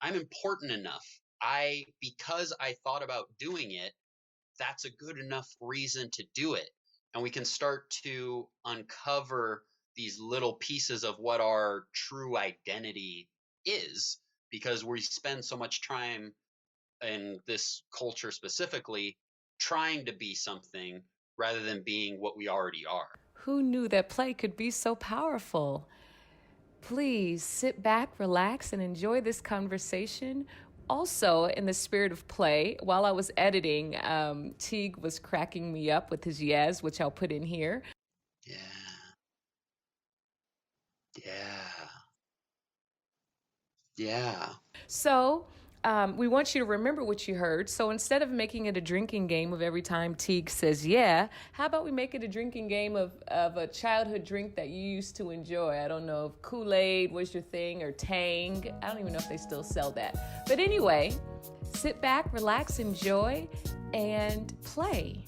I'm important enough. Because I thought about doing it, that's a good enough reason to do it. And we can start to uncover these little pieces of what our true identity is, because we spend so much time in this culture specifically trying to be something rather than being what we already are. Who knew that play could be so powerful? Please sit back, relax, and enjoy this conversation. Also, in the spirit of play, while I was editing, Teague was cracking me up with his yes, which I'll put in here. Yeah. Yeah. Yeah. So, we want you to remember what you heard. So instead of making it a drinking game of every time Teague says yeah, how about we make it a drinking game of a childhood drink that you used to enjoy? I don't know if Kool-Aid was your thing or Tang. I don't even know if they still sell that. But anyway, sit back, relax, enjoy, and play.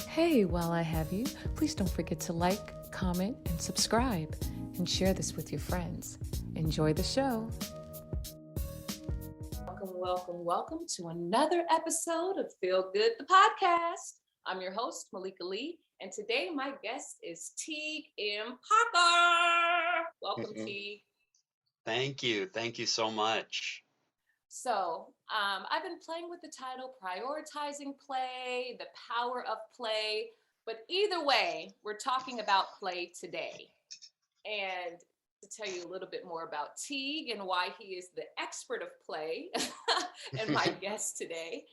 Hey, while I have you, please don't forget to like, comment, and subscribe, and share this with your friends. Enjoy the show. Welcome to another episode of Feel Good, the podcast. I'm your host, Malika Lee, and today my guest is Teague M. Parker. Welcome, Teague. Thank you. Thank you so much. So, I've been playing with the title Prioritizing Play, the Power of Play, but either way, we're talking about play today. And to tell you a little bit more about Teague and why he is the expert of play and my guest today.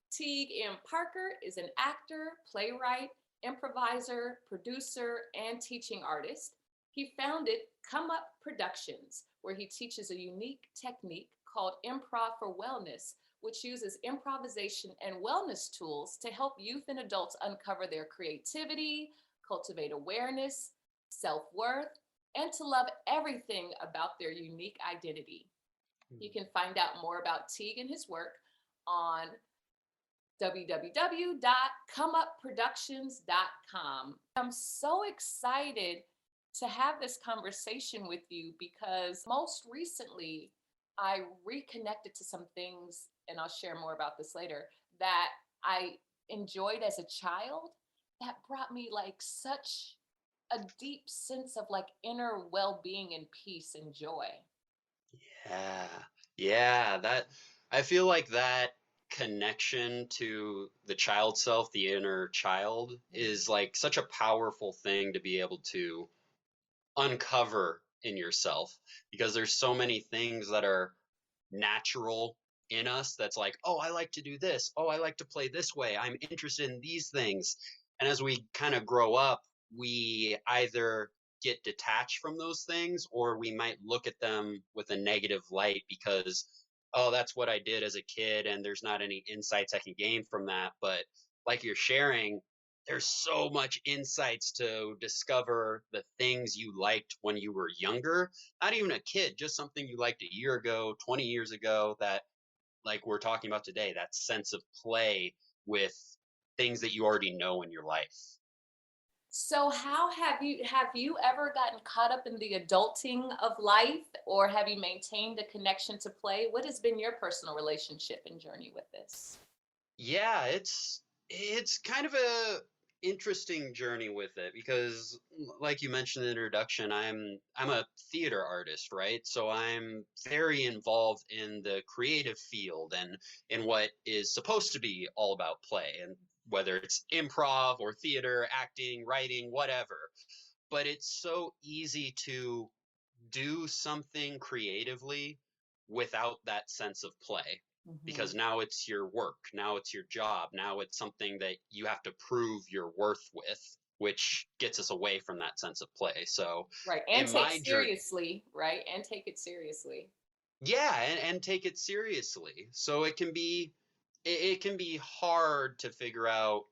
Teague M. Parker is an actor, playwright, improviser, producer, and teaching artist. He founded Come Up Productions, where he teaches a unique technique called Improv for Wellness, which uses improvisation and wellness tools to help youth and adults uncover their creativity, cultivate awareness, self-worth, and to love everything about their unique identity. You can find out more about Teague and his work on www.comeupproductions.com. I'm so excited to have this conversation with you because most recently I reconnected to some things, and I'll share more about this later, that I enjoyed as a child that brought me like such a deep sense of like inner well-being and peace and joy. Yeah. Yeah. I feel like that connection to the child self, the inner child, is like such a powerful thing to be able to uncover in yourself, because there's so many things that are natural in us that's like, oh, I like to do this. Oh, I like to play this way. I'm interested in these things. And as we kind of grow up, we either get detached from those things, or we might look at them with a negative light because, oh, that's what I did as a kid and there's not any insights I can gain from that. But like you're sharing, there's so much insights to discover the things you liked when you were younger, not even a kid, just something you liked a year ago, 20 years ago, that like we're talking about today, that sense of play with things that you already know in your life. So how have you ever gotten caught up in the adulting of life, or have you maintained a connection to play? What has been your personal relationship and journey with this? Yeah, it's kind of a interesting journey with it, because like you mentioned in the introduction, I'm a theater artist, right? So I'm very involved in the creative field and in what is supposed to be all about play, and whether it's improv or theater, acting, writing, whatever. But it's so easy to do something creatively without that sense of play, Mm-hmm. because now it's your work, now it's your job, now it's something that you have to prove your worth with, which gets us away from that sense of play. So Right. And in take my journey, seriously, right? And take it seriously. yeah, and take it seriously. So it can be hard to figure out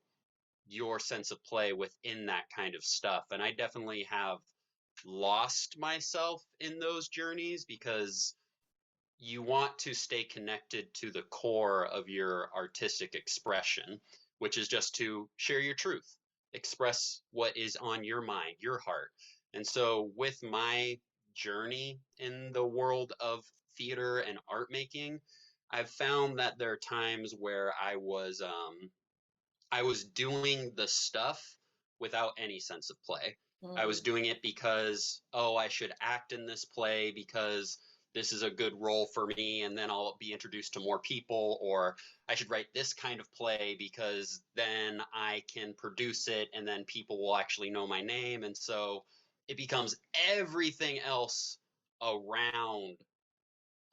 your sense of play within that kind of stuff. And I definitely have lost myself in those journeys, because you want to stay connected to the core of your artistic expression, which is just to share your truth, express what is on your mind, your heart. And so, with my journey in the world of theater and art making, I've found that there are times where I was doing the stuff without any sense of play. I was Mm. doing it because, oh, I should act in this play because this is a good role for me, and then I'll be introduced to more people, or I should write this kind of play because then I can produce it and then people will actually know my name. And so it becomes everything else around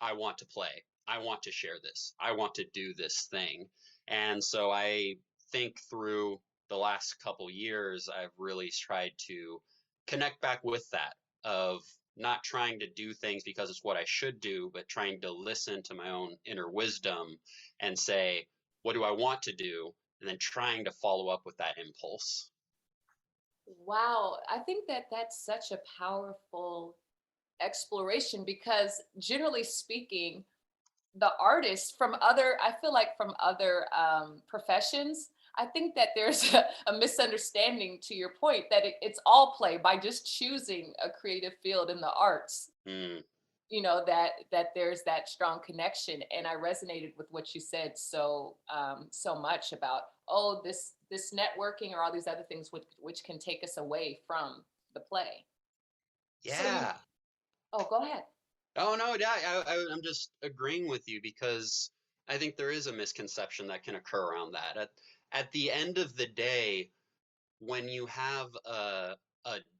I want to play. I want to share this. I want to do this thing. And so I think through the last couple years, I've really tried to connect back with that of not trying to do things because it's what I should do, but trying to listen to my own inner wisdom and say, what do I want to do? And then trying to follow up with that impulse. Wow, I think that that's such a powerful exploration because generally speaking, the artists from other, I feel like from other professions, I think that there's a misunderstanding to your point that it's all play by just choosing a creative field in the arts. Mm, That there's that strong connection, and I resonated with what you said so much about, oh, this networking or all these other things which can take us away from the play. So you yeah. Oh, go ahead. Oh no, yeah, I'm just agreeing with you because I think there is a misconception that can occur around that. At the end of the day, when you have a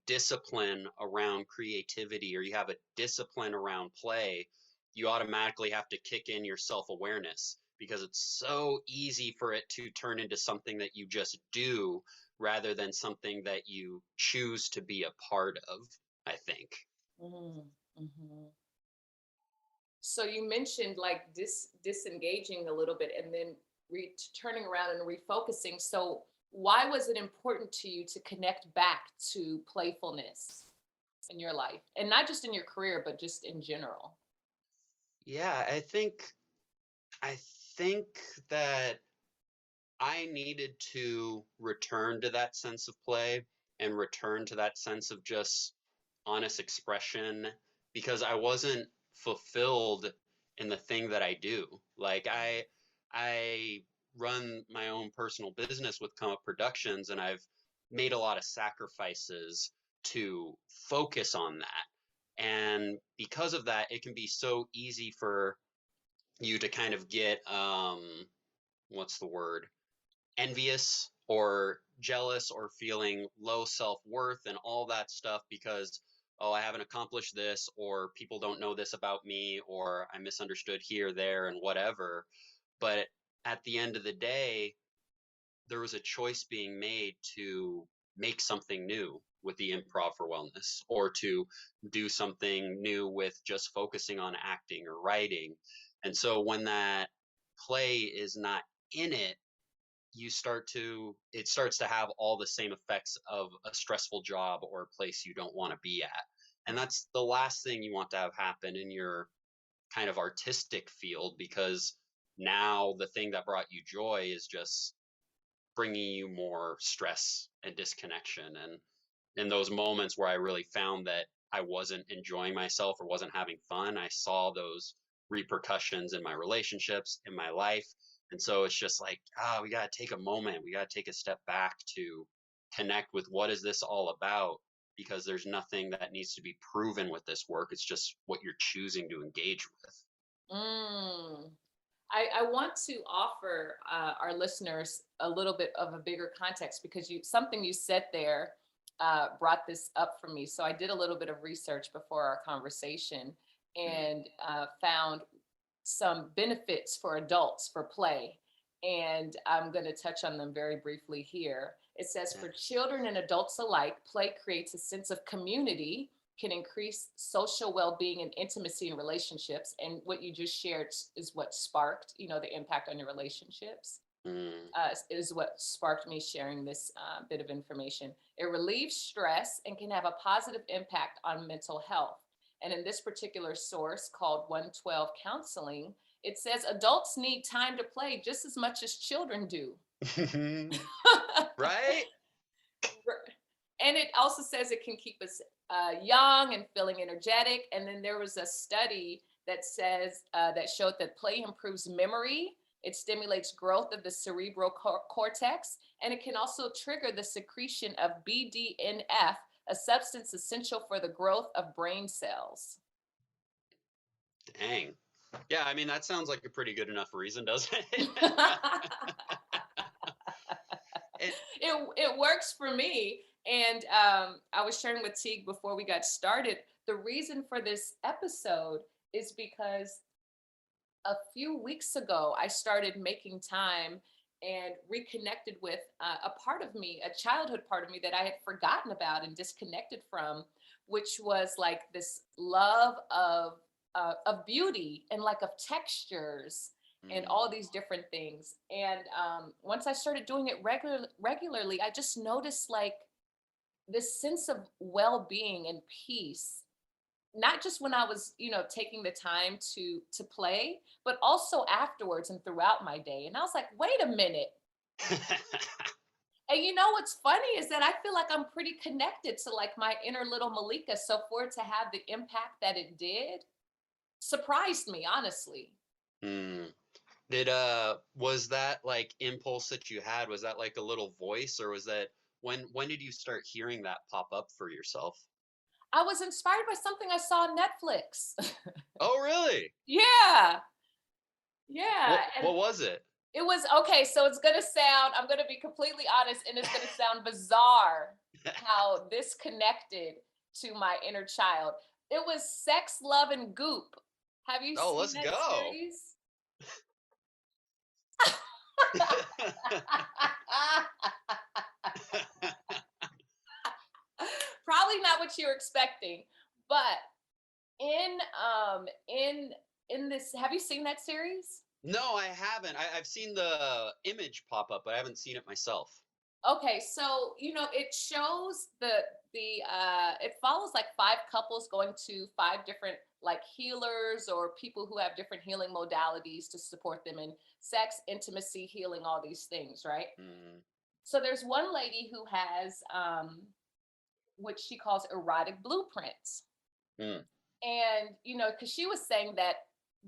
discipline around creativity or you have a discipline around play, you automatically have to kick in your self-awareness because it's so easy for it to turn into something that you just do rather than something that you choose to be a part of, I think. Mm-hmm. So you mentioned like disengaging a little bit and then turning around and refocusing. So why was it important to you to connect back to playfulness in your life, and not just in your career, but just in general? Yeah, I think that I needed to return to that sense of play and return to that sense of just honest expression because I wasn't fulfilled in the thing that I do. Like I run my own personal business with Come Up Productions and I've made a lot of sacrifices to focus on that. And because of that, it can be so easy for you to kind of get what's the word, envious or jealous or feeling low self-worth and all that stuff because, oh, I haven't accomplished this or people don't know this about me or I misunderstood here, there, and whatever. But at the end of the day, there was a choice being made to make something new with the Improv for Wellness or to do something new with just focusing on acting or writing. And so when that play is not in it, it starts to have all the same effects of a stressful job or a place you don't want to be at. And that's the last thing you want to have happen in your kind of artistic field because now the thing that brought you joy is just bringing you more stress and disconnection. And in those moments where I really found that I wasn't enjoying myself or wasn't having fun, I saw those repercussions in my relationships, in my life. And so it's just like, we got to take a moment. We got to take a step back to connect with what is this all about? Because there's nothing that needs to be proven with this work. It's just what you're choosing to engage with. Mm. I want to offer our listeners a little bit of a bigger context because something you said there brought this up for me. So I did a little bit of research before our conversation Mm, and found some benefits for adults for play. And I'm going to touch on them very briefly here. It says yeah. for children and adults alike, play creates a sense of community, can increase social well-being and intimacy in relationships. And what you just shared is what sparked, the impact on your relationships. Mm, Is what sparked me sharing this bit of information. It relieves stress and can have a positive impact on mental health. And in this particular source called 112 Counseling, it says adults need time to play just as much as children do. right? And it also says it can keep us young and feeling energetic. And then there was a study that says that showed that play improves memory. It stimulates growth of the cerebral cortex, and it can also trigger the secretion of BDNF, a substance essential for the growth of brain cells. Dang. Yeah, I mean, that sounds like a pretty good enough reason, doesn't it? And, it works for me. And I was sharing with Teague before we got started. The reason for this episode is because a few weeks ago, I started making time and reconnected with a part of me, a childhood part of me that I had forgotten about and disconnected from, which was like this love of beauty and like of textures and mm, all these different things. And once I started doing it regularly, I just noticed like this sense of well-being and peace, not just when I was, taking the time to play, but also afterwards and throughout my day. And I was like, wait a minute. And what's funny is that I feel like I'm pretty connected to like my inner little Malika. So for it to have the impact that it did surprised me, honestly. mm. Was that like impulse that you had, was that like a little voice, or was that when did you start hearing that pop up for yourself? I was inspired by something I saw on Netflix. Oh, really? Yeah. Yeah. And What was it? it was okay. So I'm going to be completely honest, and it's going to sound bizarre how this connected to my inner child. It was Sex, Love, and Goop. Have you Oh, seen let's that go. series? Probably not what you were expecting, but in um in in this, have you seen that series? No, I haven't. I've seen the image pop up, but I haven't seen it myself. Okay, so it shows it follows like five couples going to five different like healers or people who have different healing modalities to support them in sex, intimacy, healing, all these things, right? Mm, So there's one lady who has which she calls erotic blueprints. mm. And because she was saying that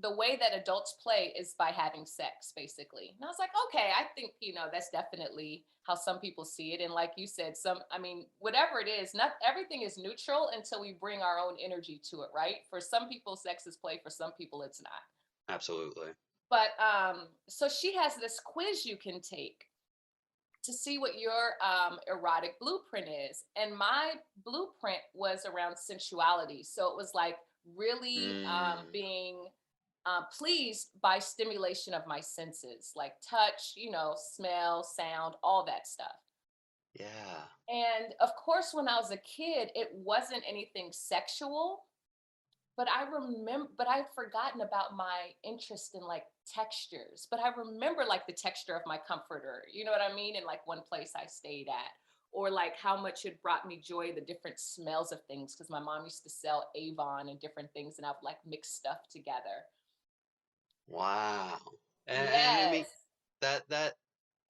the way that adults play is by having sex, basically. And I was like, okay, I think that's definitely how some people see it. And like you said, whatever it is, not everything is neutral until we bring our own energy to it, right? For some people, sex is play. For some people, it's not. Absolutely. But so she has this quiz you can take to see what your erotic blueprint is. And my blueprint was around sensuality. So it was like really Mm, being pleased by stimulation of my senses, like touch, smell, sound, all that stuff. yeah. And of course, when I was a kid, it wasn't anything sexual, but I'd forgotten about my interest in like textures. But I remember like the texture of my comforter, you know what I mean? In like one place I stayed at, or like how much it brought me joy, the different smells of things, because my mom used to sell Avon and different things, and I would like mix stuff together. Wow. And I mean, Yes, that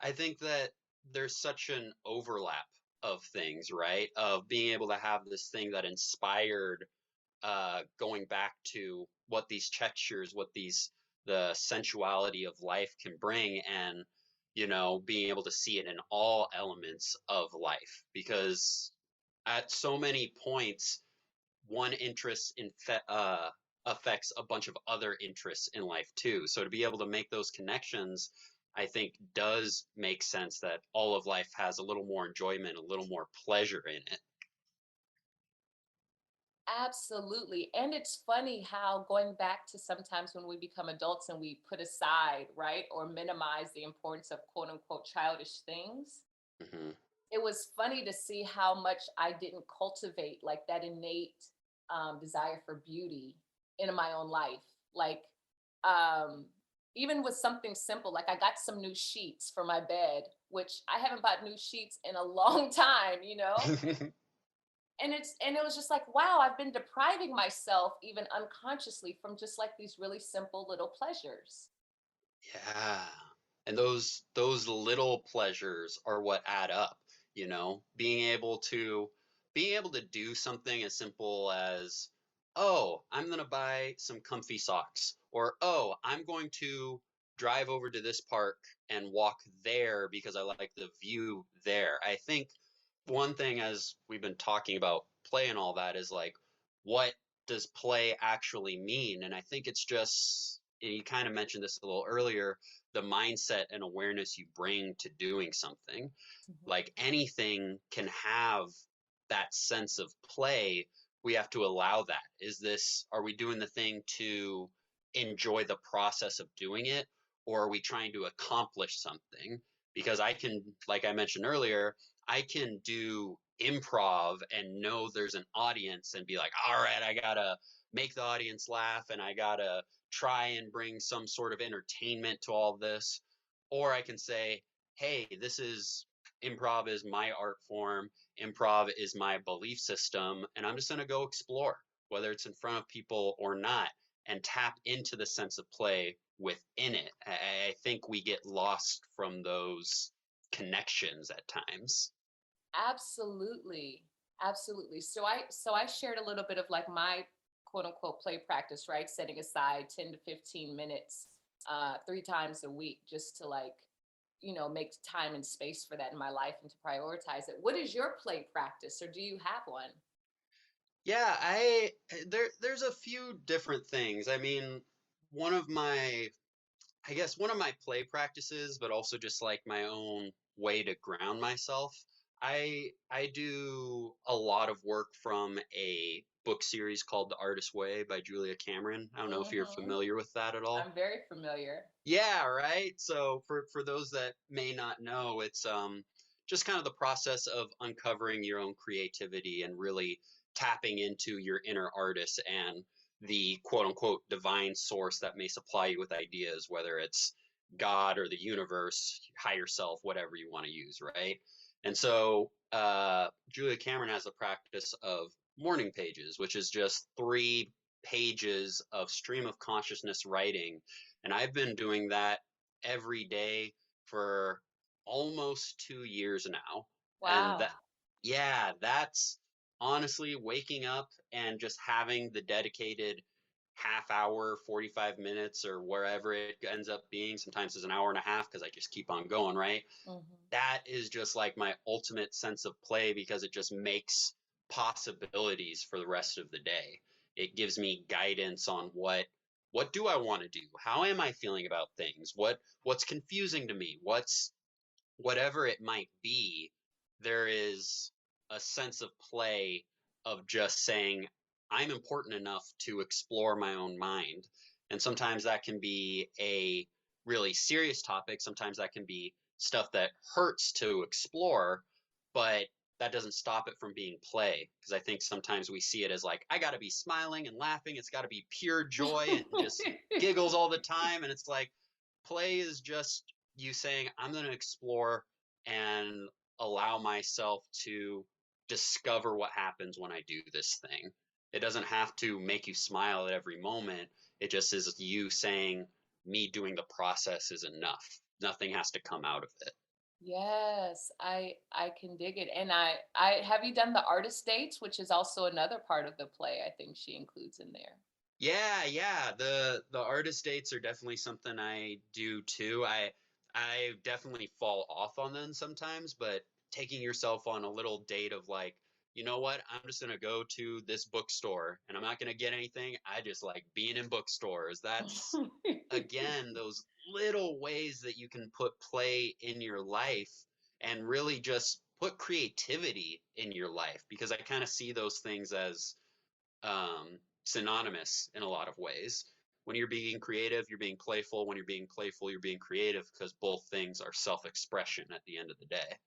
I think that there's such an overlap of things, right? Of being able to have this thing that inspired going back to what these textures, what these the sensuality of life can bring, and being able to see it in all elements of life, because at so many points one interest affects a bunch of other interests in life too. So to be able to make those connections, I think does make sense that all of life has a little more enjoyment, a little more pleasure in it. absolutely. And it's funny how going back to sometimes when we become adults and we put aside, right, or minimize the importance of quote unquote childish things, Hmm. it was funny to see how much I didn't cultivate like that innate desire for beauty in my own life. Like, um, even with something simple, like I got some new sheets for my bed, which I haven't bought new sheets in a long time. And it was just like, wow, I've been depriving myself even unconsciously from just like these really simple little pleasures. Yeah. And those little pleasures are what add up, being able to do something as simple as oh, I'm going to buy some comfy socks, or oh, I'm going to drive over to this park and walk there because I like the view there. I think one thing, as we've been talking about play and all that, is like, what does play actually mean? And I think it's just, you kind of mentioned this a little earlier, the mindset and awareness you bring to doing something. Mhm. Like anything can have that sense of play. We have to allow that. Are we doing the thing to enjoy the process of doing it, or are we trying to accomplish something? Because I can, like I mentioned earlier, I can do improv and know there's an audience and be like, all right, I gotta make the audience laugh and I gotta try and bring some sort of entertainment to all this. Or I can say, hey, this is improv is my art form, improv is my belief system, and I'm just going to go explore, whether it's in front of people or not, and tap into the sense of play within it. I think we get lost from those connections at times. Absolutely. Absolutely. So I shared a little bit of like my quote unquote play practice, right? Setting aside 10 to 15 minutes 3 times a week just to like, make time and space for that in my life and to prioritize it. What is your play practice or do you have one? Yeah, there's a few different things. I mean, one of my I guess one of my play practices, but also just like my own way to ground myself. I do a lot of work from a book series called The Artist Way by Julia Cameron. I don't know if you're Hmm. familiar with that at all. I'm very familiar. Yeah, right. So for those that may not know, it's just kind of the process of uncovering your own creativity and really tapping into your inner artist and the quote unquote divine source that may supply you with ideas, whether it's God or the universe, higher self, whatever you want to use, right? And so Julia Cameron has a practice of morning pages, which is just 3 pages of stream of consciousness writing, and I've been doing that every day for almost 2 years now. And Wow. that, yeah, that's honestly waking up and just having the dedicated half hour, 45 minutes, or wherever it ends up being. Sometimes it's an hour and a half because I just keep on going, right? Hmm. That is just like my ultimate sense of play because it just makes possibilities for the rest of the day. It gives me guidance on what do I want to do? How am I feeling about things? What's confusing to me? Whatever it might be, there is a sense of play of just saying I'm important enough to explore my own mind. And sometimes that can be a really serious topic. Sometimes that can be stuff that hurts to explore, but that doesn't stop it from being play. Because I think sometimes we see it as like, I got to be smiling and laughing. It's got to be pure joy and just giggles all the time. And it's like, play is just you saying, I'm going to explore and allow myself to discover what happens when I do this thing. It doesn't have to make you smile at every moment. It just is you saying, me doing the process is enough. Nothing has to come out of it. Yes, I can dig it. And I have you done the artist dates, which is also another part of the play I think she includes in there. Yeah, yeah. The artist dates are definitely something I do too. I definitely fall off on them sometimes, but taking yourself on a little date of like, you know what? I'm just gonna go to this bookstore and I'm not gonna get anything. I just like being in bookstores. That's again those little ways that you can put play in your life and really just put creativity in your life because I kind of see those things as synonymous in a lot of ways. When you're being creative, you're being playful. When you're being playful, you're being creative because both things are self expression at the end of the day.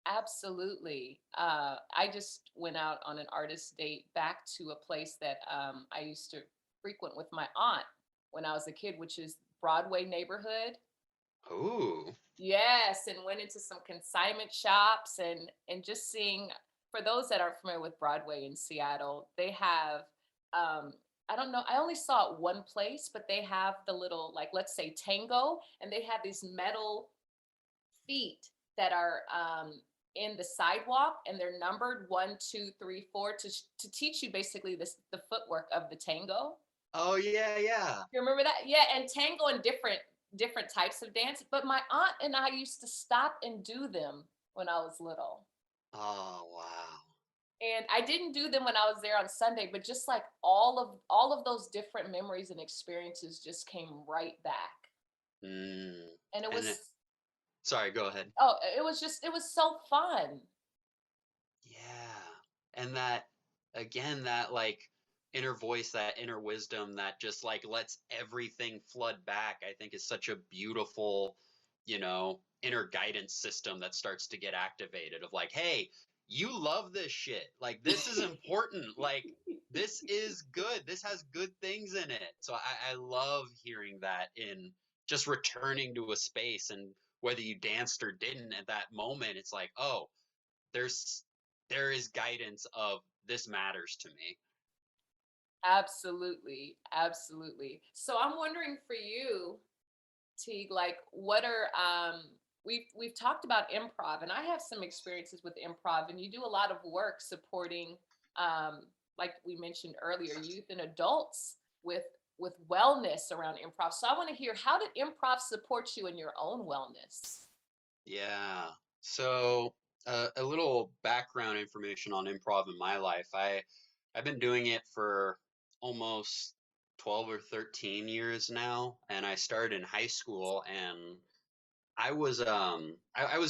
Absolutely. I just went out on an artist date back to a place that I used to frequent with my aunt when I was a kid, which is Broadway neighborhood. Ooh. Yes, and went into some consignment shops and just seeing, for those that aren't familiar with Broadway in Seattle, they have um I don't know, I only saw it one place, but they have the little, like, let's say Tango, and they have these metal feet that are in the sidewalk, and they're numbered 1, 2, 3, 4 to teach you basically the footwork of the tango. Oh yeah, yeah. You remember that? Yeah, and tango and different types of dance. But my aunt and I used to stop and do them when I was little. Oh wow. And I didn't do them when I was there on Sunday, but just like all of those different memories and experiences just came right back. Mm. And it And was then, sorry, go ahead. it was so fun. Yeah. And that, again, that like inner voice, that inner wisdom that just like lets everything flood back, I think is such a beautiful, inner guidance system that starts to get activated of like, hey, you love this shit. Like, this is important. Like, this is good. This has good things in it. So I love hearing that in just returning to a space, and whether you danced or didn't at that moment, it's like, oh, there's there is guidance of this matters to me. Absolutely. Absolutely. So I'm wondering for you, Teague, like what are we've talked about improv, and I have some experiences with improv, and you do a lot of work supporting um like we mentioned earlier, youth and adults with wellness around improv. So I want to hear, how did improv support you in your own wellness? Yeah. So a little background information on improv in my life. I've been doing it for almost 12 or 13 years now, and I started in high school, and I was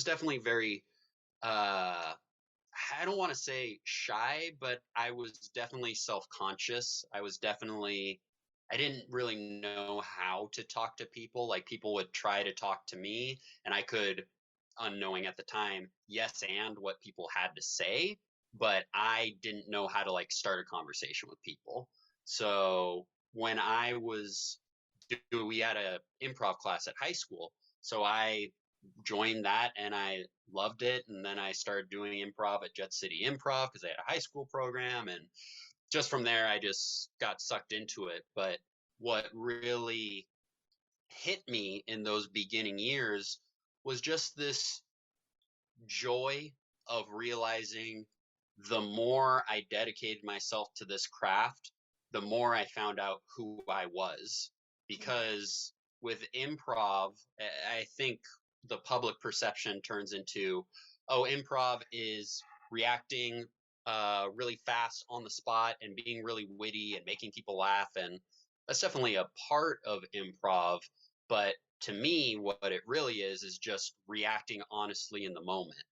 definitely very uh I don't want to say shy, but I was definitely self-conscious. I didn't really know how to talk to people. Like, people would try to talk to me, and I could, unknowing at the time, yes and what people had to say, but I didn't know how to like start a conversation with people. So when we had a improv class at high school, so I joined that and I loved it. And then I started doing improv at Jet City Improv because they had a high school program. And just from there, I just got sucked into it. But what really hit me in those beginning years was just this joy of realizing the more I dedicated myself to this craft, the more I found out who I was. Because with improv, I think the public perception turns into, oh, improv is reacting really fast on the spot and being really witty and making people laugh. And that's definitely a part of improv. But to me, what it really is just reacting honestly in the moment.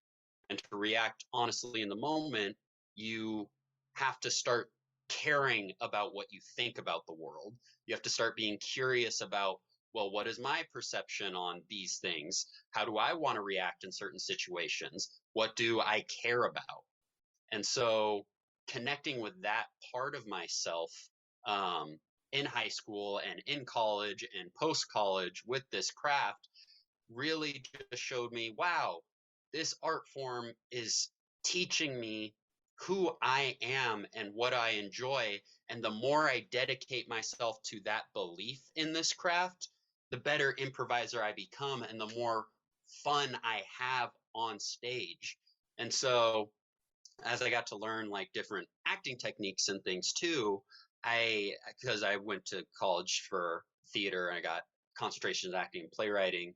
And to react honestly in the moment, you have to start caring about what you think about the world. You have to start being curious about, well, what is my perception on these things? How do I want to react in certain situations? What do I care about? And so connecting with that part of myself, um, in high school and in college and post college with this craft really just showed me, wow, this art form is teaching me who I am and what I enjoy. And the more I dedicate myself to that belief in this craft, the better improviser I become and the more fun I have on stage. And so as I got to learn like different acting techniques and things too, because I went to college for theater and I got concentration in acting and playwriting,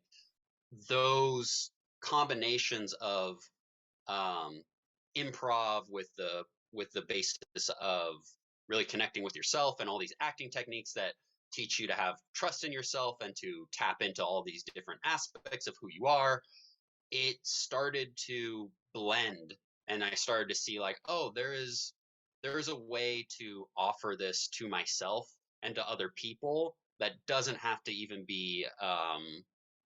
those combinations of um, improv with the basis of really connecting with yourself and all these acting techniques that teach you to have trust in yourself and to tap into all these different aspects of who you are, it started to blend. And I started to see like, oh, there is a way to offer this to myself and to other people that doesn't have to even be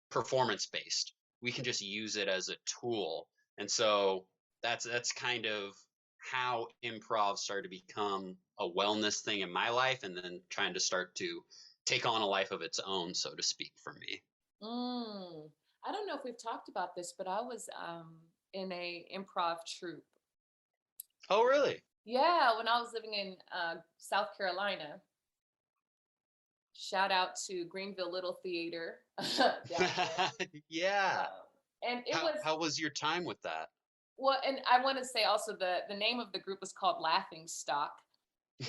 performance based. We can just use it as a tool. And so that's kind of how improv started to become a wellness thing in my life, and then trying to start to take on a life of its own, so to speak, for me. Mm. I don't know if we've talked about this, but I was in a improv troupe. Oh, really? Yeah, when I was living in South Carolina. Shout out to Greenville Little Theater down there. Yeah. And it was How was your time with that? Well, and I want to say also the name of the group was called Laughing Stock.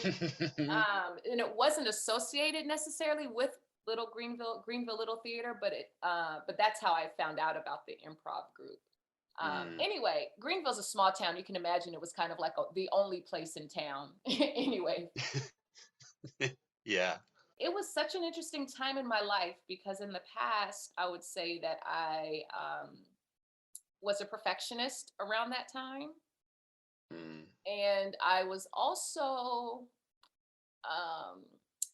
And it wasn't associated necessarily with Little Greenville Little Theater, but that's how I found out about the improv group. Mm. Anyway, Greenville's a small town. You can imagine it was kind of like the only place in town. Anyway, Yeah. it was such an interesting time in my life because in the past, I would say that I was a perfectionist around that time. Mm. And I was also um,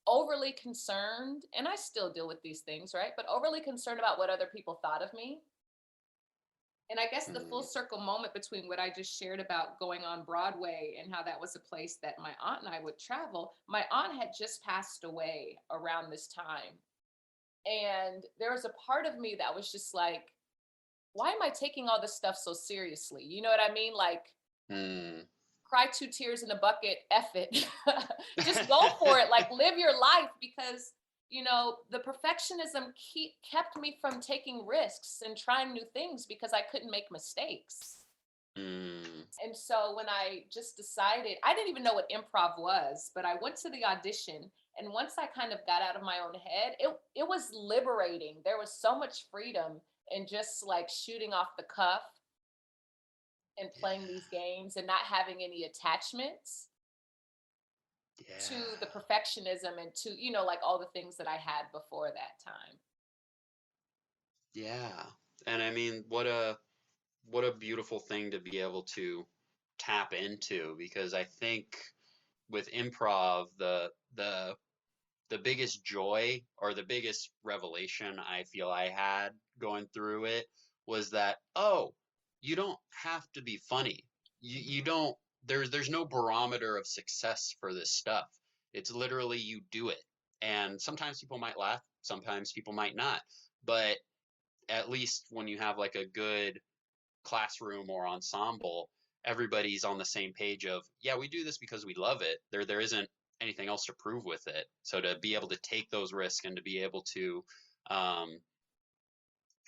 overly concerned, and I still deal with these things, right? But overly concerned about what other people thought of me. And I guess the full Mm. circle moment between what I just shared about going on Broadway and how that was a place that my aunt and I would travel, my aunt had just passed away around this time. And there was a part of me that was just like, why am I taking all this stuff so seriously? You know what I mean? Like, Mm. cry two tears in a bucket, F it. Just go for it. Like, live your life because, the perfectionism kept me from taking risks and trying new things because I couldn't make mistakes. Mm. And so when I just decided, I didn't even know what improv was, but I went to the audition. And once I kind of got out of my own head, it was liberating. There was so much freedom in just like shooting off the cuff and playing these games and not having any attachments to the Yeah. perfectionism and to, like all the things that I had before that time. Yeah. And I mean, what a beautiful thing to be able to tap into, because I think with improv, the biggest joy or the biggest revelation I feel I had going through it was that, oh, you don't have to be funny. You don't, there's no barometer of success for this stuff. It's literally you do it. And sometimes people might laugh, sometimes people might not. But at least when you have like a good classroom or ensemble, everybody's on the same page of, yeah, we do this because we love it. There isn't anything else to prove with it. So to be able to take those risks and to be able to um,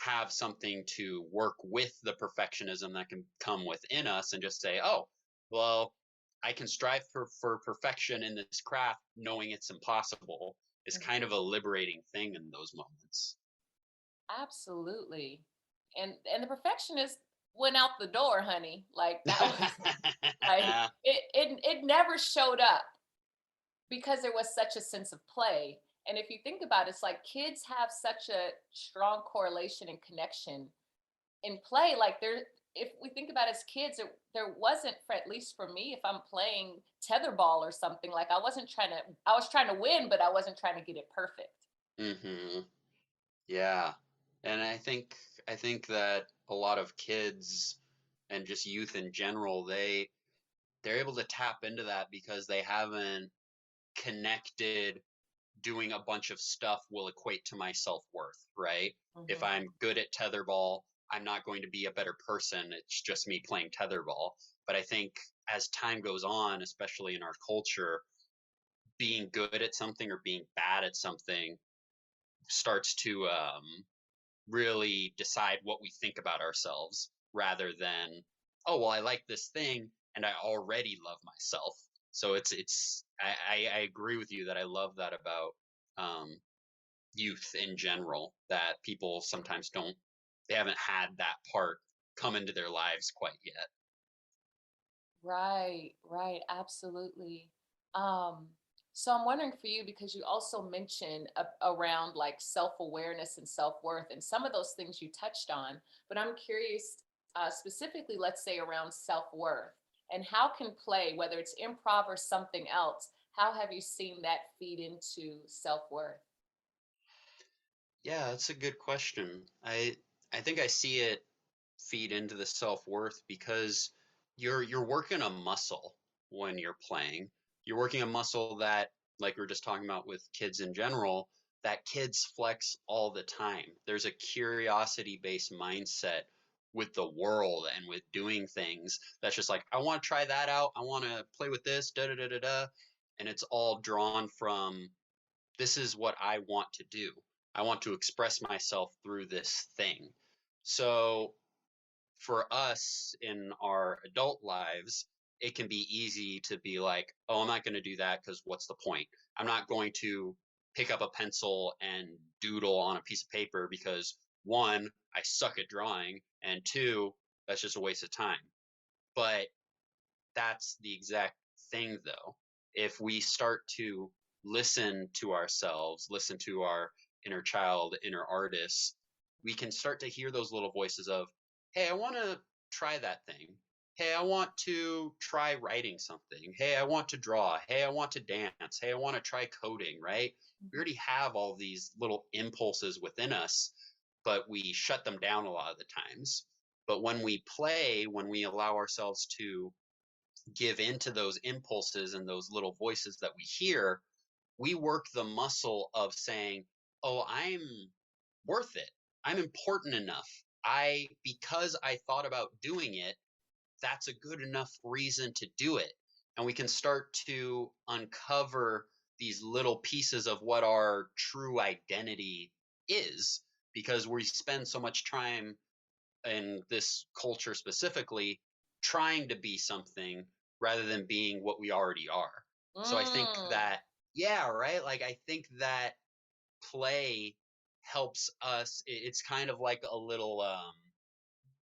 have something to work with the perfectionism that can come within us and just say, oh, well, I can strive for perfection in this craft knowing it's impossible, is Mhm. kind of a liberating thing in those moments. Absolutely. And the perfectionist went out the door, honey. Like that was like it never showed up because there was such a sense of play. And if you think about it, it's like kids have such a strong correlation and connection in play. Like if we think about it as kids, there wasn't, for at least for me, if I'm playing tetherball or something, like I was trying to win, but I wasn't trying to get it perfect. Hmm. Yeah. And I think that a lot of kids and just youth in general, they're able to tap into that because they haven't connected doing a bunch of stuff will equate to my self-worth, right? If Mhm. I'm good at tetherball, I'm not going to be a better person. It's just me playing tetherball. But I think as time goes on, especially in our culture, being good at something or being bad at something starts to really decide what we think about ourselves rather than, oh, well, I like this thing and I already love myself. So I agree with you that I love that about um, youth in general, that people sometimes they haven't had that part come into their lives quite yet. Right, right, absolutely. Um, so I'm wondering for you because you also mentioned around like self-awareness and self-worth, and some of those things you touched on, but I'm curious specifically, let's say around self-worth and how can play, whether it's improv or something else, how have you seen that feed into self-worth? Yeah, that's a good question. I think I see it feed into the self-worth because you're working a muscle when you're playing. You're working a muscle that, like we are just talking about with kids in general, that kids flex all the time. There's a curiosity-based mindset with the world and with doing things that's just like, I want to try that out. I want to play with this, da da da da da. And it's all drawn from, this is what I want to do. I want to express myself through this thing. So for us in our adult lives, it can be easy to be like, oh, I'm not going to do that because what's the point? I'm not going to pick up a pencil and doodle on a piece of paper because one, I suck at drawing, and two, that's just a waste of time. But that's the exact thing, though. If we start to listen to ourselves, listen to our inner child, inner artists, we can start to hear those little voices of, hey, I want to try that thing. Hey, I want to try writing something. Hey, I want to draw. Hey, I want to dance. Hey, I want to try coding, right? We already have all these little impulses within us, but we shut them down a lot of the times. But when we play, when we allow ourselves to give into those impulses and those little voices that we hear, we work the muscle of saying, oh, I'm worth it. I'm important enough. Because I thought about doing it, that's a good enough reason to do it. And we can start to uncover these little pieces of what our true identity is, because we spend so much time in this culture specifically trying to be something rather than being what we already are. So I think Mm. that, yeah, right? Like, I think that play helps us. It's kind of like a little,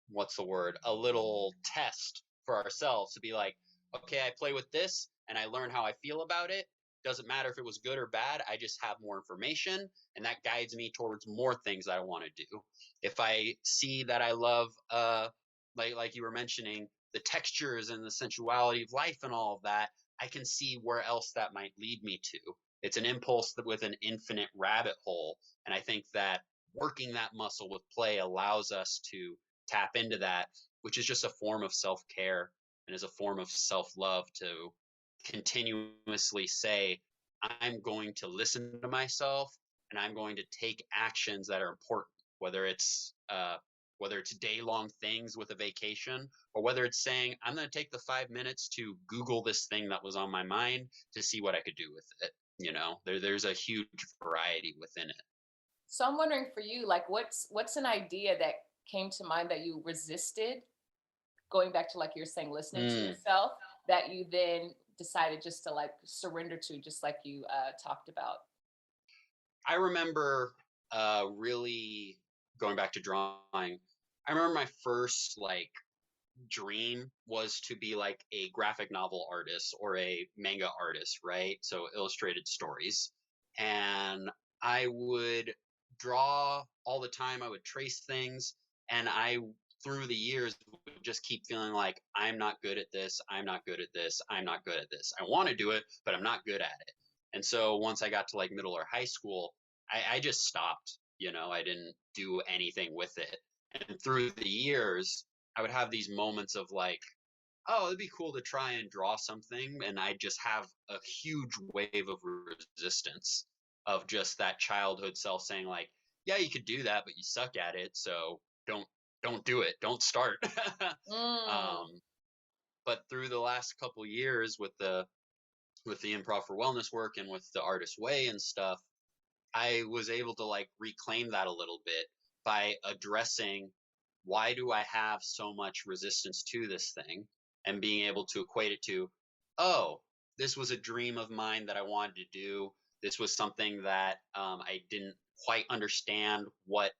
what's the word? A little test for ourselves to be like, okay, I play with this and I learn how I feel about it. Doesn't matter if it was good or bad. I just have more information, and that guides me towards more things that I want to do. If I see that I love, like you were mentioning, the textures and the sensuality of life and all of that, I can see where else that might lead me to. It's an impulse with an infinite rabbit hole, and I think that working that muscle with play allows us to tap into that, which is just a form of self care and is a form of self love to continuously say, I'm going to listen to myself and I'm going to take actions that are important, whether it's day long things with a vacation, or whether it's saying, I'm going to take the 5 minutes to Google this thing that was on my mind to see what I could do with it. There's a huge variety within it. So I'm wondering for you, like, what's an idea that came to mind that you resisted, going back to like you're saying, listening to Mm. yourself, that you then decided just to like surrender to, just like you talked about. I remember really going back to drawing. I remember my first like dream was to be like a graphic novel artist or a manga artist, right? So illustrated stories. And I would draw all the time. I would trace things, and I through the years would just keep feeling like I'm not good at this. I'm not good at this. I'm not good at this. I want to do it, but I'm not good at it. And so once I got to like middle or high school, I just stopped. I didn't do anything with it. And through the years, I would have these moments of like, oh, it'd be cool to try and draw something, and I just have a huge wave of resistance of just that childhood self saying like, yeah, you could do that, but you suck at it, so don't do it, don't start. Mm. um, but through the last couple years with the improv for wellness work and with the artist way and stuff, I was able to like reclaim that a little bit by addressing, why do I have so much resistance to this thing, and being able to equate it to, oh, this was a dream of mine that I wanted to do. This was something that I didn't quite understand what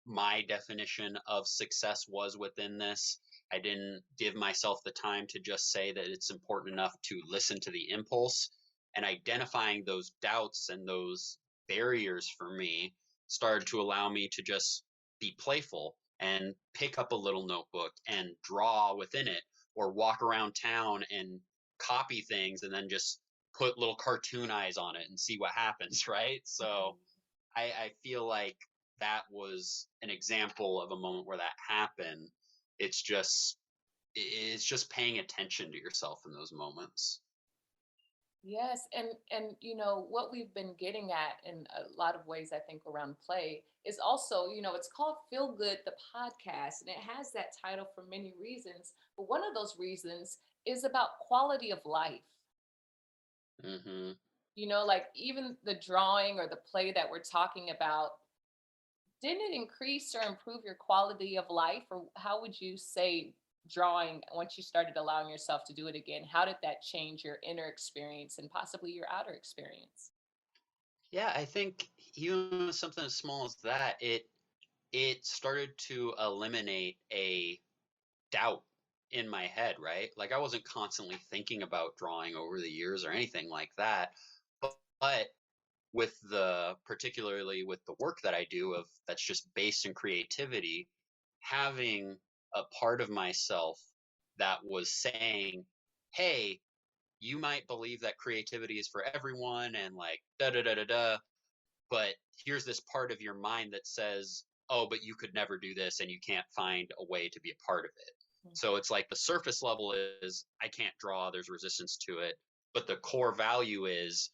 my definition of success was within this. I didn't give myself the time to just say that it's important enough to listen to the impulse, and identifying those doubts and those barriers for me started to allow me to just be playful and pick up a little notebook and draw within it, or walk around town and copy things and then just put little cartoon eyes on it and see what happens, right? So I feel like that was an example of a moment where that happened. It's just paying attention to yourself in those moments. Yes, and what we've been getting at in a lot of ways, I think, around play is also, it's called Feel Good the podcast, and it has that title for many reasons. But one of those reasons is about quality of life. Hmm. Like even the drawing or the play that we're talking about, didn't it increase or improve your quality of life? Or how would you say drawing, once you started allowing yourself to do it again, how did that change your inner experience and possibly your outer experience? Yeah, I think even with something as small as that, it started to eliminate a doubt in my head, right? Like I wasn't constantly thinking about drawing over the years or anything like that. But with the particularly with the work that I do of that's just based in creativity, having a part of myself that was saying, "Hey, you might believe that creativity is for everyone and like da da da da da, but here's this part of your mind that says, oh, but you could never do this and you can't find a way to be a part of it." So it's like the surface level is I can't draw, there's resistance to it, but the core value is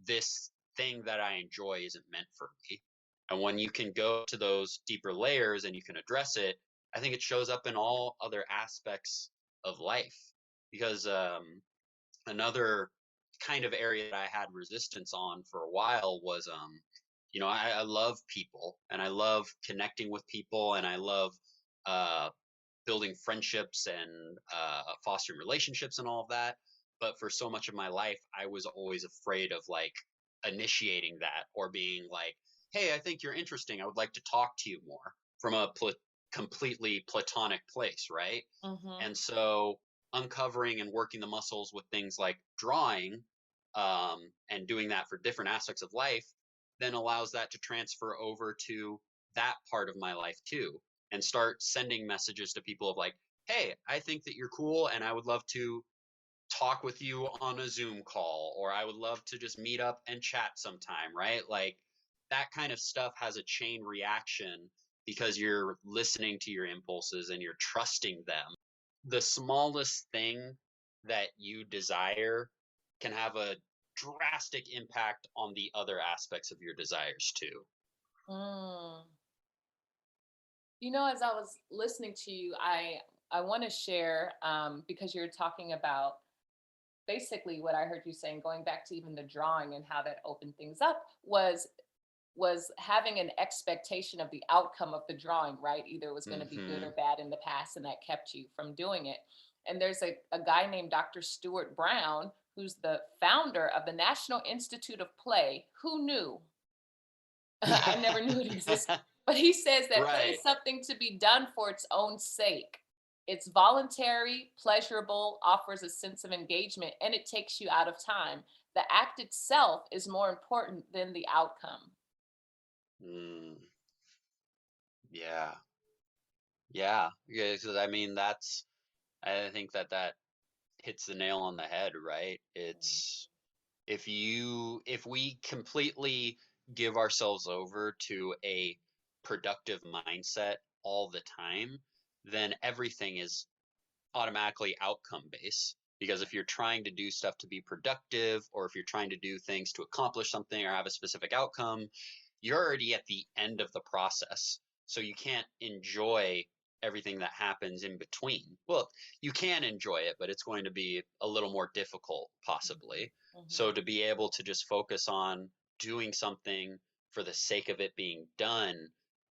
this thing that I enjoy isn't meant for me. And when you can go to those deeper layers and you can address it, I think it shows up in all other aspects of life. Because another kind of area that I had resistance on for a while was I love people and I love connecting with people and I love uh building friendships and fostering relationships and all of that. But for so much of my life, I was always afraid of like initiating that or being like, hey, I think you're interesting. I would like to talk to you more from a completely platonic place, right? Mm-hmm. And so uncovering and working the muscles with things like drawing and doing that for different aspects of life then allows that to transfer over to that part of my life too and start sending messages to people of like, hey, I think that you're cool and I would love to talk with you on a Zoom call, or I would love to just meet up and chat sometime, right? Like that kind of stuff has a chain reaction because you're listening to your impulses and you're trusting them. The smallest thing that you desire can have a drastic impact on the other aspects of your desires too. Mm. As I was listening to you, I want to share, because you're talking about basically what I heard you saying, going back to even the drawing and how that opened things up was having an expectation of the outcome of the drawing, right? Either it was going to be good Mm-hmm. or bad in the past, and that kept you from doing it. And there's a guy named Dr. Stuart Brown, who's the founder of the National Institute of Play. Who knew? I never knew it existed. But he says that play Right. is something to be done for its own sake. It's voluntary, pleasurable, offers a sense of engagement, and it takes you out of time. The act itself is more important than the outcome. Mm, yeah. Yeah. Yeah. 'Cause I mean, I think that hits the nail on the head, right? It's if we completely give ourselves over to a productive mindset all the time, then everything is automatically outcome based. Because if you're trying to do stuff to be productive, or if you're trying to do things to accomplish something or have a specific outcome, you're already at the end of the process. So you can't enjoy everything that happens in between. Well, you can enjoy it, but it's going to be a little more difficult, possibly. Mm-hmm. So to be able to just focus on doing something for the sake of it being done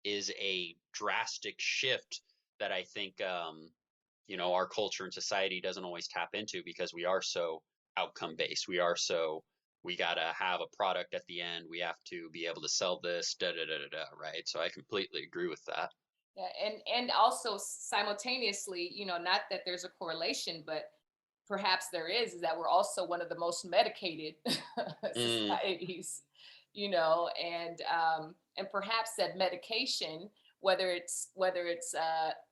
is a drastic shift that I think our culture and society doesn't always tap into because we are so outcome based. We gotta have a product at the end. We have to be able to sell this, da da da da da. Right. So I completely agree with that. Yeah, and also simultaneously, not that there's a correlation, but perhaps there is that we're also one of the most medicated Mm, societies, and perhaps that medication, whether it's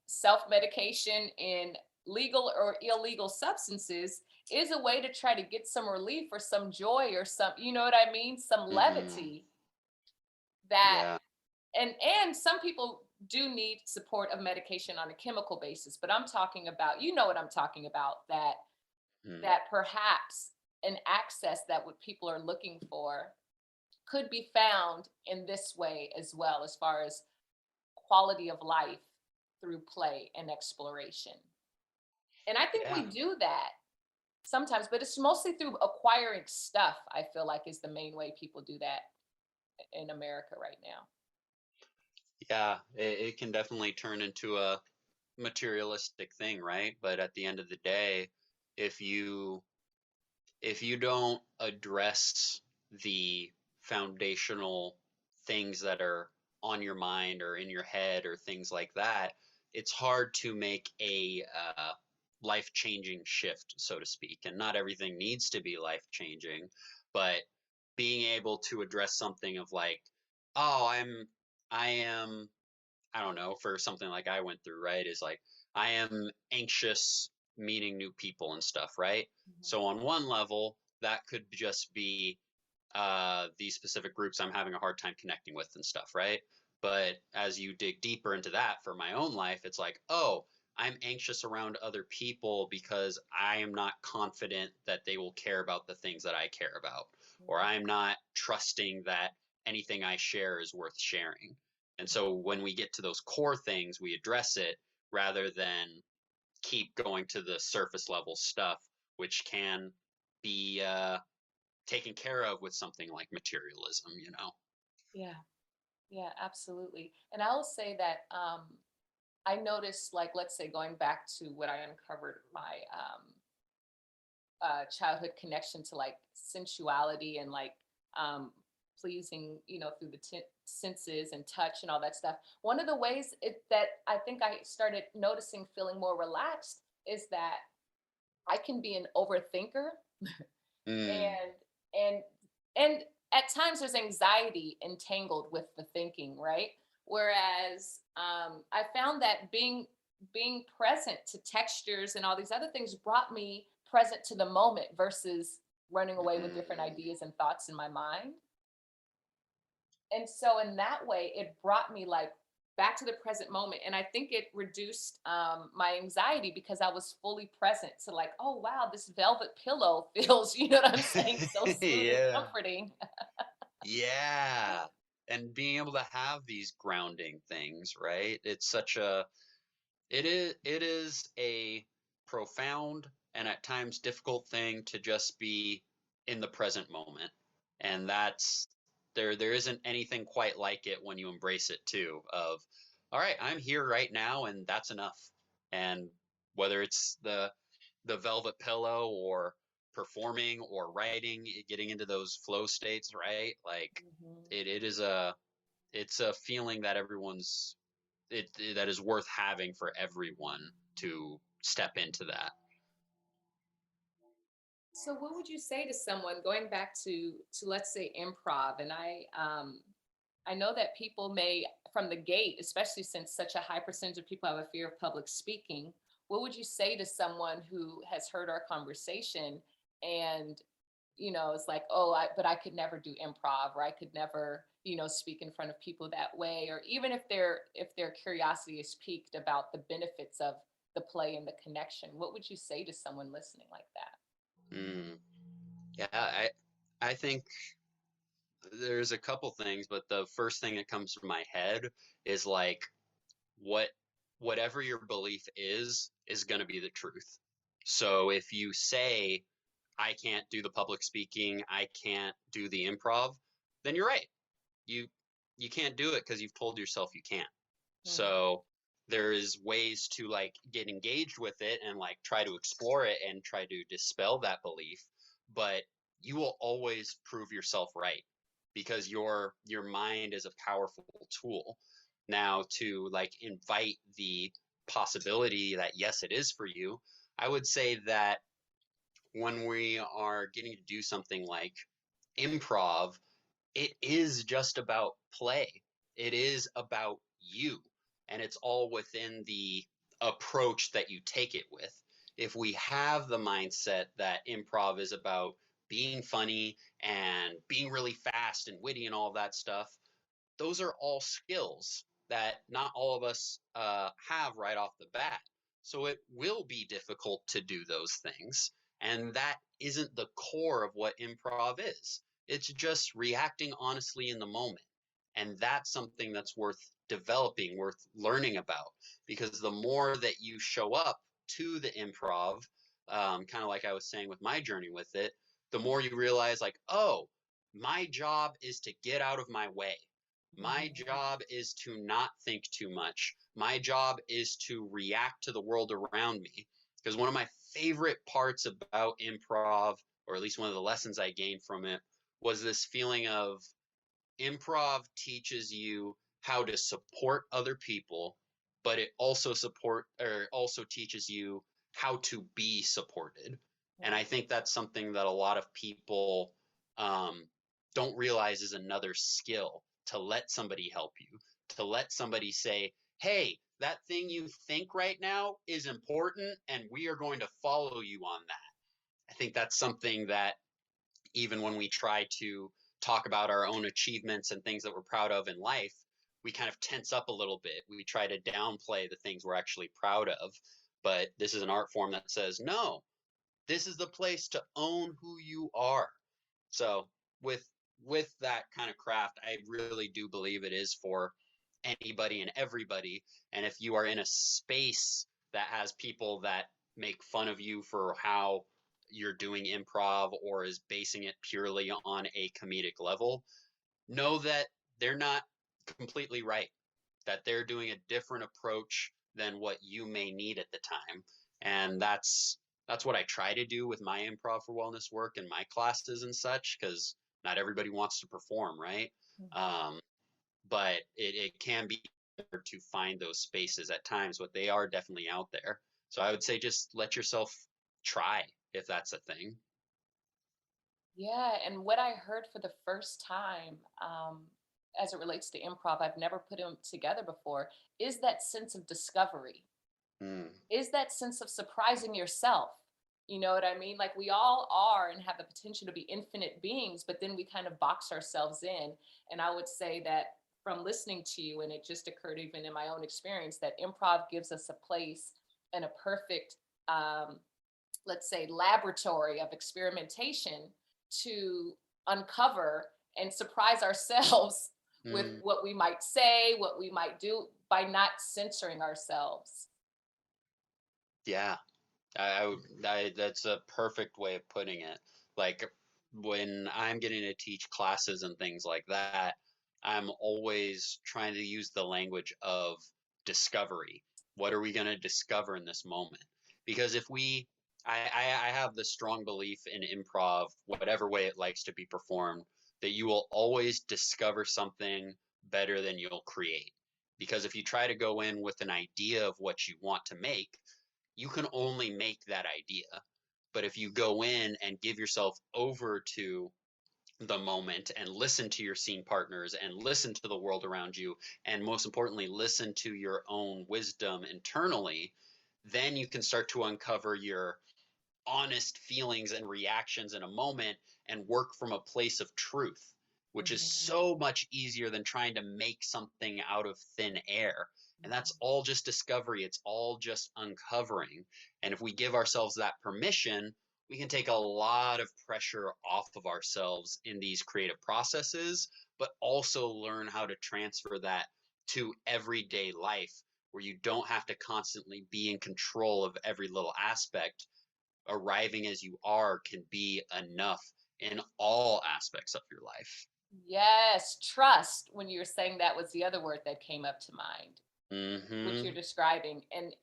self medication in legal or illegal substances, is a way to try to get some relief or some joy or some, you know what I mean, some hmm. levity that Yeah. and some people do need support of medication on a chemical basis, but I'm talking about, what I'm talking about, Mm, that perhaps an access that what people are looking for could be found in this way as well, as far as quality of life through play and exploration. And I think yeah. we do that sometimes, but it's mostly through acquiring stuff. I feel like is the main way people do that in America right now. Yeah, it can definitely turn into a materialistic thing, right? But at the end of the day, if you if you don't address the foundational things that are on your mind or in your head or things like that, it's hard to make a life-changing shift, so to speak. And not everything needs to be life-changing, but being able to address something of like, oh, I am I don't know, for something like I went through, right, is like I am anxious meeting new people and stuff, right? Mhm. So on one level, that could just be these specific groups I'm having a hard time connecting with and stuff, right? But as you dig deeper into that for my own life, it's like, oh, I'm anxious around other people because I am not confident that they will care about the things that I care about, or Mhm. I'm not trusting that anything I share is worth sharing. And so when we get to those core things, we address it rather than keep going to the surface level stuff, which can be taken care of with something like materialism, you know? Yeah, yeah, absolutely. And I will say that I noticed, like, let's say going back to what I uncovered my childhood connection to like sensuality and like um, pleasing, through the senses and touch and all that stuff. One of the ways that I think I started noticing feeling more relaxed is that I can be an overthinker Mm, and and and at times there's anxiety entangled with the thinking, right? Whereas I found that being present to textures and all these other things brought me present to the moment versus running away with different mm, ideas and thoughts in my mind. And so in that way it brought me like back to the present moment, and I think it reduced my anxiety because I was fully present to like, oh wow, this velvet pillow feels, you know what I'm saying, so soothing, yeah. comforting. Yeah. And being able to have these grounding things, right? It's such a it is a profound and at times difficult thing to just be in the present moment. And that's there isn't anything quite like it when you embrace it too of all right, I'm here right now and that's enough. And whether it's the velvet pillow or performing or writing, getting into those flow states, right? Like Mhm. it is it's a feeling that everyone's that is worth having for everyone to step into that. So what would you say to someone going back to let's say improv? And I know that people may from the gate, especially since such a high percentage of people have a fear of public speaking, what would you say to someone who has heard our conversation and it's like, oh, but I could never do improv, or I could never, speak in front of people that way, or even if their curiosity is piqued about the benefits of the play and the connection, what would you say to someone listening like that? Mm. Yeah, I think there's a couple things, but the first thing that comes to my head is like what whatever your belief is going to be the truth. So if you say I can't do the public speaking, I can't do the improv, then you're right. You you can't do it because you've told yourself you can't. Mhm. So there is ways to like get engaged with it and like try to explore it and try to dispel that belief, but you will always prove yourself right because your mind is a powerful tool. Now to like invite the possibility that yes it is for you, I would say that when we are getting to do something like improv, it is just about play. It is about you. And it's all within the approach that you take it with. If we have the mindset that improv is about being funny and being really fast and witty and all that stuff, those are all skills that not all of us have right off the bat. So it will be difficult to do those things. And that isn't the core of what improv is. It's just reacting honestly in the moment. And that's something that's worth developing, worth learning about. Because the more that you show up to the improv, kind of like I was saying with my journey with it, the more you realize, like, oh, my job is to get out of my way. My job is to not think too much. My job is to react to the world around me. Because one of my favorite parts about improv, or at least one of the lessons I gained from it, was this feeling of improv teaches you how to support other people, but it also teaches you how to be supported. And I think that's something that a lot of people um, don't realize is another skill, to let somebody help you, to let somebody say, hey, that thing you think right now is important, and we are going to follow you on that. I think that's something that even when we try to talk about our own achievements and things that we're proud of in life, we kind of tense up a little bit. We try to downplay the things we're actually proud of. But this is an art form that says, no, this is the place to own who you are. So with with that kind of craft, I really do believe it is for anybody and everybody. And if you are in a space that has people that make fun of you for how you're doing improv or is basing it purely on a comedic level, know that they're not completely right, that they're doing a different approach than what you may need at the time. And that's what I try to do with my improv for wellness work and my classes and such, because not everybody wants to perform, right? Um, but it can be hard to find those spaces at times, but they are definitely out there. So I would say just let yourself try if that's a thing. Yeah, and what I heard for the first time, as it relates to improv, I've never put them together before, is that sense of discovery, Mm, is that sense of surprising yourself. You know what I mean? Like we all are and have the potential to be infinite beings, but then we kind of box ourselves in. And I would say that from listening to you, and it just occurred even in my own experience, that improv gives us a place and a perfect, um, let's say, laboratory of experimentation to uncover and surprise ourselves with mm, what we might say, what we might do by not censoring ourselves. yeah. That's a perfect way of putting it. Like when I'm getting to teach classes and things like that, I'm always trying to use the language of discovery. What are we going to discover in this moment? Because if we, I have the strong belief in improv, whatever way it likes to be performed, that you will always discover something better than you'll create. Because if you try to go in with an idea of what you want to make, you can only make that idea. But if you go in and give yourself over to the moment and listen to your scene partners and listen to the world around you, and most importantly, listen to your own wisdom internally, then you can start to uncover your honest feelings and reactions in a moment and work from a place of truth, which is Mhm. so much easier than trying to make something out of thin air. And that's all just discovery, it's all just uncovering. And if we give ourselves that permission, we can take a lot of pressure off of ourselves in these creative processes, but also learn how to transfer that to everyday life where you don't have to constantly be in control of every little aspect. Arriving as you are can be enough in all aspects of your life. Yes, trust. When you were saying that was the other word that came up to mind, which you're Mm-hmm. describing. And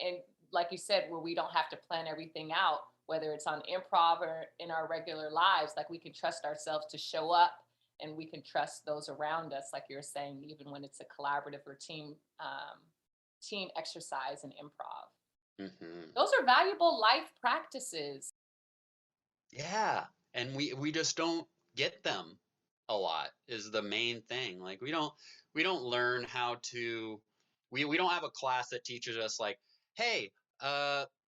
like you said, where we don't have to plan everything out, whether it's on improv or in our regular lives, like we can trust ourselves to show up and we can trust those around us, like you're saying, even when it's a collaborative or team exercise in improv. Mm-hmm. Those are valuable life practices. Yeah. And we just don't get them a lot is the main thing. Like we don't learn how to we don't have a class that teaches us like, hey,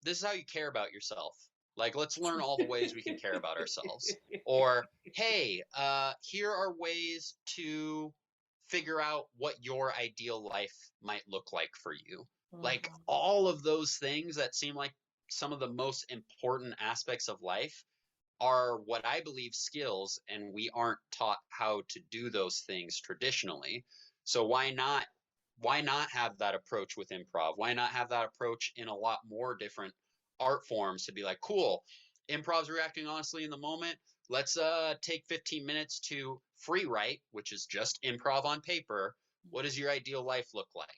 this is how you care about yourself. Like let's learn all the ways we can care about ourselves. Or hey, here are ways to figure out what your ideal life might look like for you. Like Mhm. all of those things that seem like some of the most important aspects of life are what I believe skills, and we aren't taught how to do those things traditionally. So why not have that approach with improv? Why not have that approach in a lot more different art forms to be like, cool, improv's reacting honestly in the moment. Let's take 15 minutes to free write, which is just improv on paper, What does your ideal life look like?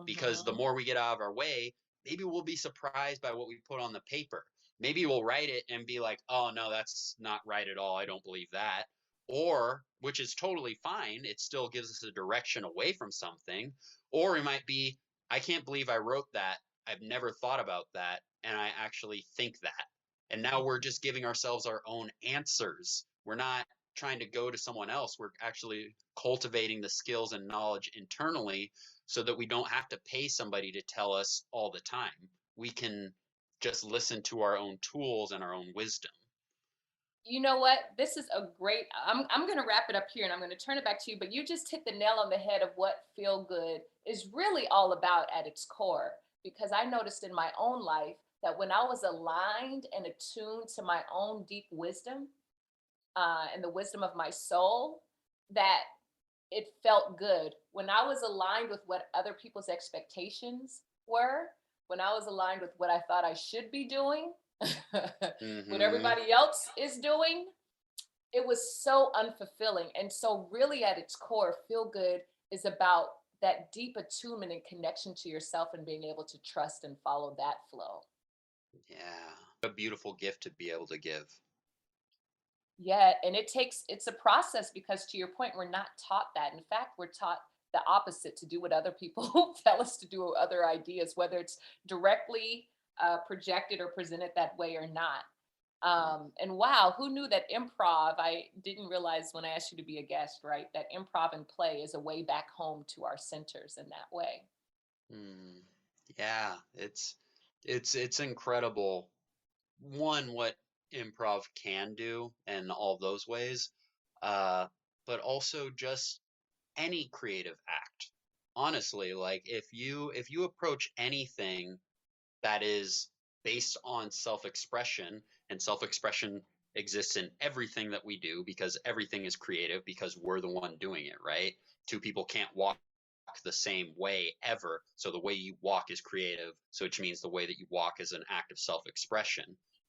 Because the Mm-hmm. more we get out of our way, maybe we'll be surprised by what we put on the paper. Maybe we'll write it and be like, oh, no, that's not right at all. I don't believe that. Or, which is totally fine, it still gives us a direction away from something. Or it might be, I can't believe I wrote that. I've never thought about that. And I actually think that. And now we're just giving ourselves our own answers. We're not trying to go to someone else. We're actually cultivating the skills and knowledge internally so that we don't have to pay somebody to tell us all the time. We can just listen to our own tools and our own wisdom. You know what? This is a great. I'm going to wrap it up here, and I'm going to turn it back to you. But you just hit the nail on the head of what feel good is really all about at its core. Because I noticed in my own life that when I was aligned and attuned to my own deep wisdom and the wisdom of my soul, that it felt good. When I was aligned with what other people's expectations were, when I was aligned with what I thought I should be doing, what Mm-hmm. everybody else is doing, it was so unfulfilling. And so, really, at its core, feel good is about that deep attunement and connection to yourself and being able to trust and follow that flow. Yeah. A beautiful gift to be able to give. Yeah, and it's a process because to your point, we're not taught that. In fact, we're taught the opposite to do what other people tell us to do with other ideas, whether it's directly projected or presented that way or not. And wow, who knew that improv? I didn't realize when I asked you to be a guest, right? That improv and play is a way back home to our centers in that way. Mm. Yeah, it's incredible. One, what improv can do and all those ways, uh, but also just any creative act. Honestly, like if you approach anything that is based on self-expression, and self-expression exists in everything that we do because everything is creative because we're the one doing it, right? Two people can't walk the same way ever, so the way you walk is creative, so which means the way that you walk is an act of self-expression.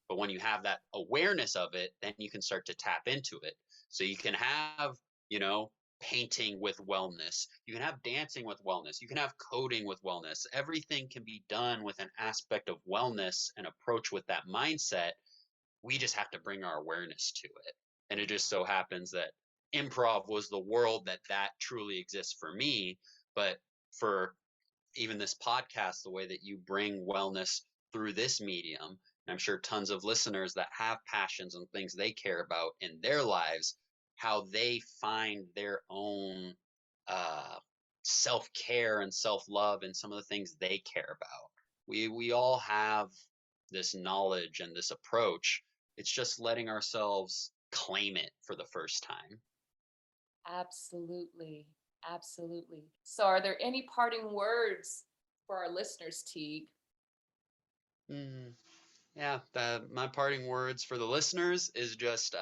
But when you have that awareness of it, then you can start to tap into it. So you can have, you know, painting with wellness. You can have dancing with wellness. You can have coding with wellness. Everything can be done with an aspect of wellness and approach with that mindset. We just have to bring our awareness to it. And it just so happens that improv was the world that truly exists for me. But for even this podcast, the way that you bring wellness through this medium, and I'm sure tons of listeners that have passions and things they care about in their lives, how they find their own uh, self care and self love and some of the things they care about. We all have this knowledge and this approach. It's just letting ourselves claim it for the first time. Absolutely. Absolutely. So, are there any parting words for our listeners, Teague? Mm, yeah, my parting words for the listeners is just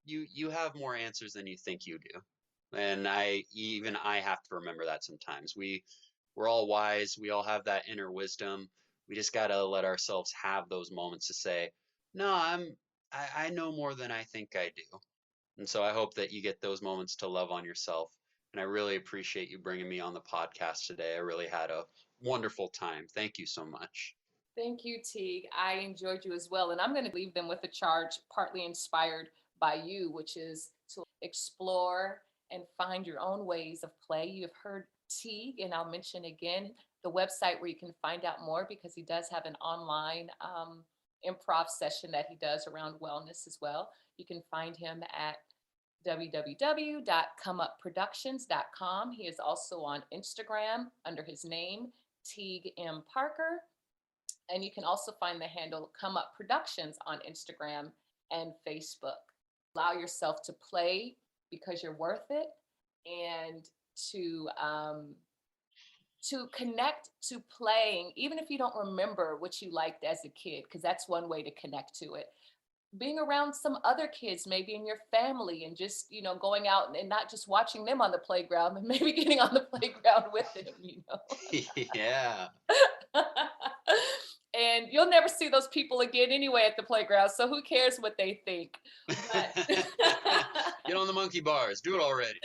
you have more answers than you think you do. And I have to remember that sometimes. We're all wise, we all have that inner wisdom. We just got to let ourselves have those moments to say, "No, I know more than I think I do." And so I hope that you get those moments to love on yourself. And I really appreciate you bringing me on the podcast today. I really had a wonderful time. Thank you so much. Thank you, Teague. I enjoyed you as well. And I'm going to leave them with a charge partly inspired by you, which is to explore and find your own ways of play. You have heard Teague, and I'll mention again the website where you can find out more because he does have an online improv session that he does around wellness as well. You can find him at www.comeupproductions.com. He is also on Instagram under his name, Teague M. Parker. And you can also find the handle Come Up Productions on Instagram and Facebook. Allow yourself to play because you're worth it, and to connect to playing, even if you don't remember what you liked as a kid, because that's one way to connect to it. Being around some other kids, maybe in your family, and just going out and not just watching them on the playground, but maybe getting on the playground with them. Yeah. And you'll never see those people again anyway at the playground, so who cares what they think? But Get on the monkey bars. Do it already.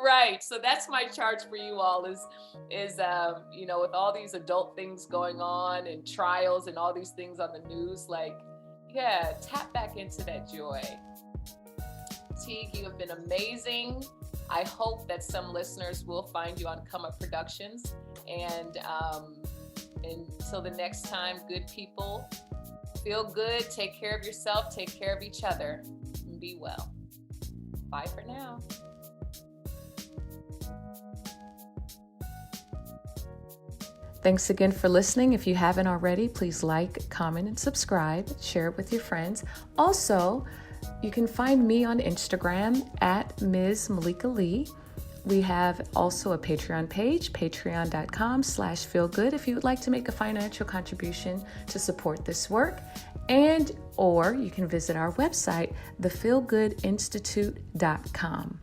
Right. So that's my charge for you all is with all these adult things going on and trials and all these things on the news, like, yeah, tap back into that joy. Teague, you have been amazing. I hope that some listeners will find you on Come Up Productions. And until the next time, good people, feel good, take care of yourself, take care of each other, and be well. Bye for now. Thanks again for listening. If you haven't already, please like, comment, and subscribe. Share it with your friends. Also, you can find me on Instagram at Ms. Malika Lee. We have also a Patreon page, patreon.com/feelgood, if you would like to make a financial contribution to support this work. Or you can visit our website, thefeelgoodinstitute.com.